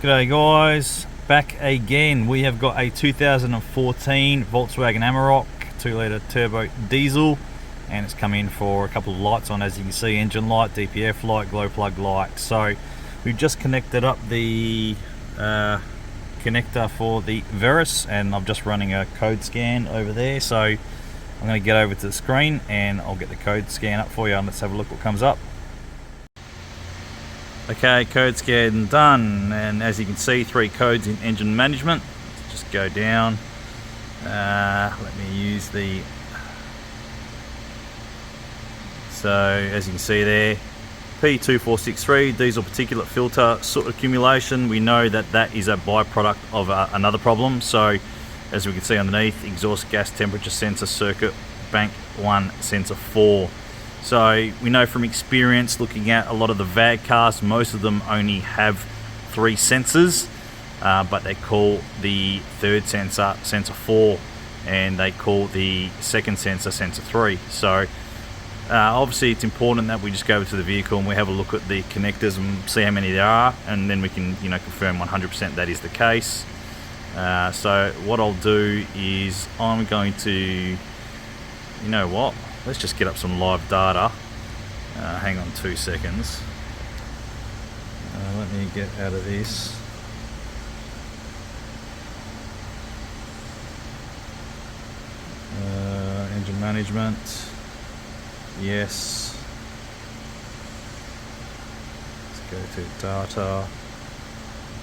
G'day guys, back again. We have got a 2014 Volkswagen Amarok 2-litre turbo diesel, and it's come in for a couple of lights on, as you can see, engine light, DPF light, glow plug light. So we've just connected up the connector for the Verus, and I'm just running a code scan over there. So I'm going to get over to the screen and I'll get the code scan up for you, and let's have a look what comes up. Okay, code scan done, and as you can see, 3 codes in engine management. Let's just go down. Let me use the... So as you can see there, P2463 diesel particulate filter soot accumulation. We know that that is a byproduct of another problem. So as we can see underneath, exhaust gas temperature sensor circuit bank 1 sensor 4. So we know from experience looking at a lot of the VAG cars, most of them only have 3 sensors, but they call the third sensor sensor 4, and they call the second sensor sensor 3. So obviously it's important that we just go over to the vehicle and we have a look at the connectors and see how many there are, and then we can, you know, confirm 100% that is the case. So what I'll do is I'm going to, you know what, let's just get up some live data. Hang on 2 seconds. Let me get out of this. Engine management. Yes. Let's go to data.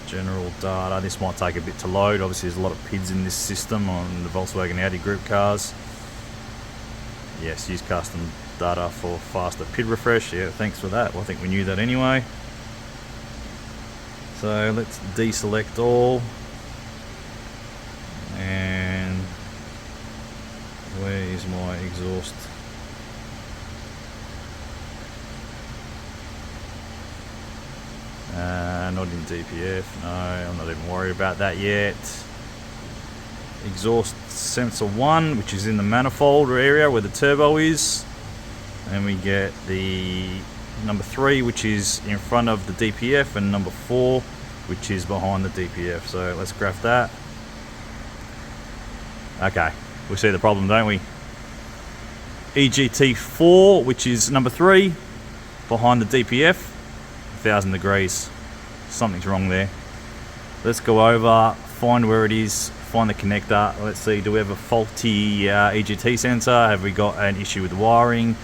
General data. This might take a bit to load. Obviously there's a lot of PIDs in this system on the Volkswagen Audi group cars. Yes, use custom data for faster PID refresh. Yeah, thanks for that. Well, I think we knew that anyway. So let's deselect all. And where is my exhaust? Not in DPF. No, I'm not even worried about that yet. Exhaust sensor 1, which is in the manifold area where the turbo is, and we get the number 3, which is in front of the DPF, and number 4, which is behind the DPF. So let's graph that. Okay, we see the problem, don't we? EGT4, which is number 3 behind the DPF, 1000 degrees. Something's wrong there. Let's go over, find where it is, find the connector. Let's see, do we have a faulty EGT sensor? Have we got an issue with the wiring?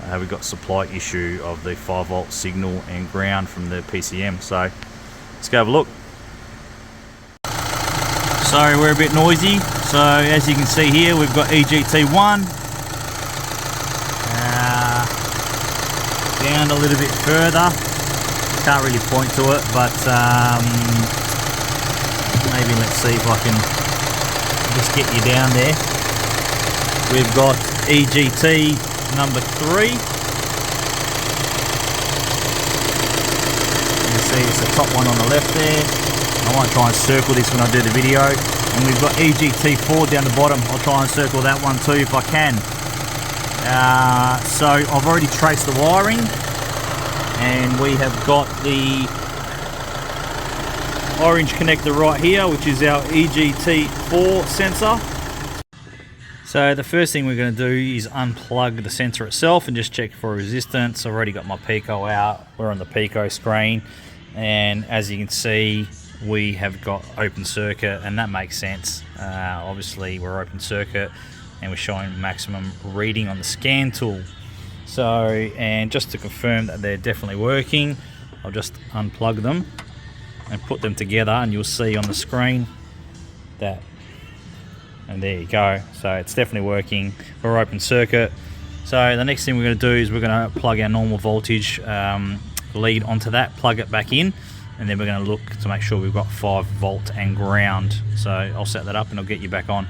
Have we got supply issue of the 5-volt signal and ground from the PCM? So let's go have a look. Sorry, we're a bit noisy. So as you can see here, we've got EGT1 down a little bit further. Can't really point to it, but maybe let's see if I can just get you down there. We've got EGT number 3. You can see it's the top one on the left there. I might try and circle this when I do the video. And we've got EGT4 down the bottom. I'll try and circle that one too if I can. So I've already traced the wiring, and we have got the orange connector right here, which is our EGT4 sensor. So the first thing we're going to do is unplug the sensor itself and just check for resistance. I've already got my Pico out. We're on the Pico screen, and as you can see, we have got open circuit, and that makes sense. Obviously we're open circuit and we're showing maximum reading on the scan tool. So, and just to confirm that they're definitely working, I'll just unplug them and put them together, and you'll see on the screen that, and there you go. So it's definitely working. We're open circuit. So the next thing we're going to do is we're going to plug our normal voltage lead onto that, plug it back in, and then we're going to look to make sure we've got 5-volt and ground. So I'll set that up and I'll get you back on.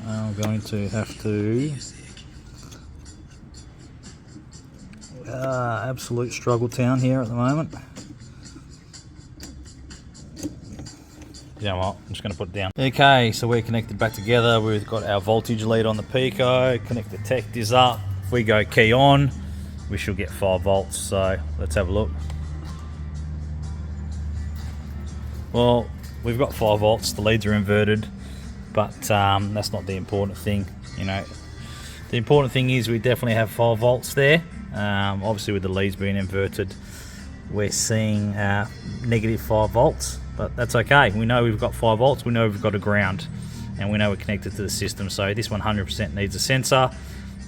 I'm going to have to absolute struggle town here at the moment. You know what, I'm just going to put it down. Okay, so we're connected back together. We've got our voltage lead on the Pico. Connect detect up. If we go key on, we should get 5 volts. So let's have a look. Well, we've got 5 volts. The leads are inverted, but that's not the important thing. You know, the important thing is we definitely have 5 volts there. Obviously, with the leads being inverted, we're seeing negative 5 volts. But that's okay. We know we've got 5 volts, we know we've got a ground, and we know we're connected to the system. So this 100% needs a sensor.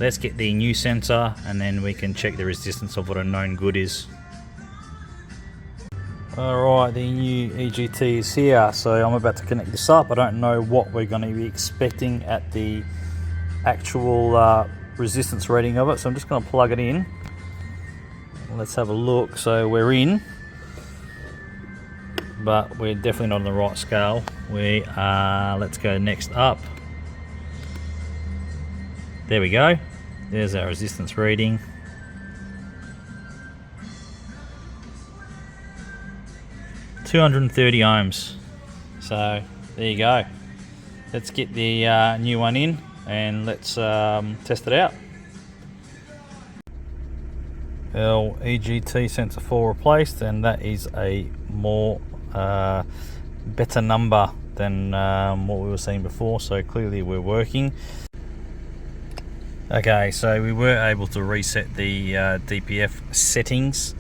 Let's get the new sensor, and then we can check the resistance of what a known good is. Alright, the new EGT is here. So I'm about to connect this up. I don't know what we're going to be expecting at the actual resistance reading of it. So I'm just going to plug it in. Let's have a look. So we're in, but we're definitely not on the right scale. We are, let's go next up. There we go. There's our resistance reading. $230 ohms. So there you go. Let's get the new one in and let's test it out. Our EGT sensor 4 replaced, and that is a more better number than what we were seeing before, so clearly we're working. Okay, so we were able to reset the DPF settings,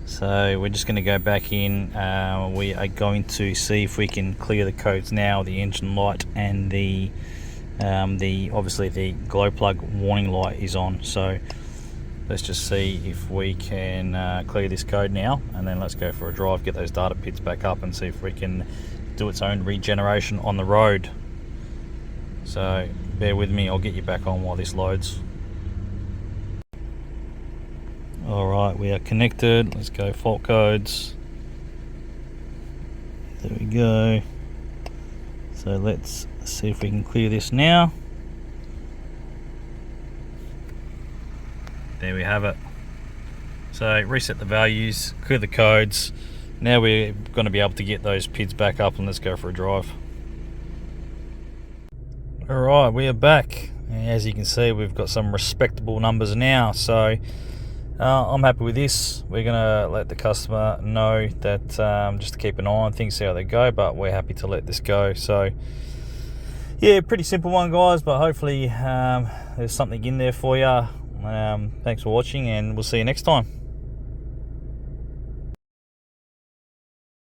so we're just going to go back in. We are going to see if we can clear the codes now. The engine light and the obviously the glow plug warning light is on, so let's just see if we can clear this code now, and then let's go for a drive, get those data pits back up and see if we can do its own regeneration on the road. So bear with me, I'll get you back on while this loads. Alright, we are connected. Let's go fault codes. There we go. So let's see if we can clear this now. There we have it. So reset the values, clear the codes. Now we're going to be able to get those PIDs back up, and let's go for a drive. Alright, we are back. As you can see, we've got some respectable numbers now, so I'm happy with this. We're going to let the customer know that just to keep an eye on things, see how they go, but we're happy to let this go. So yeah, pretty simple one, guys, but hopefully there's something in there for you. Thanks for watching, and we'll see you next time.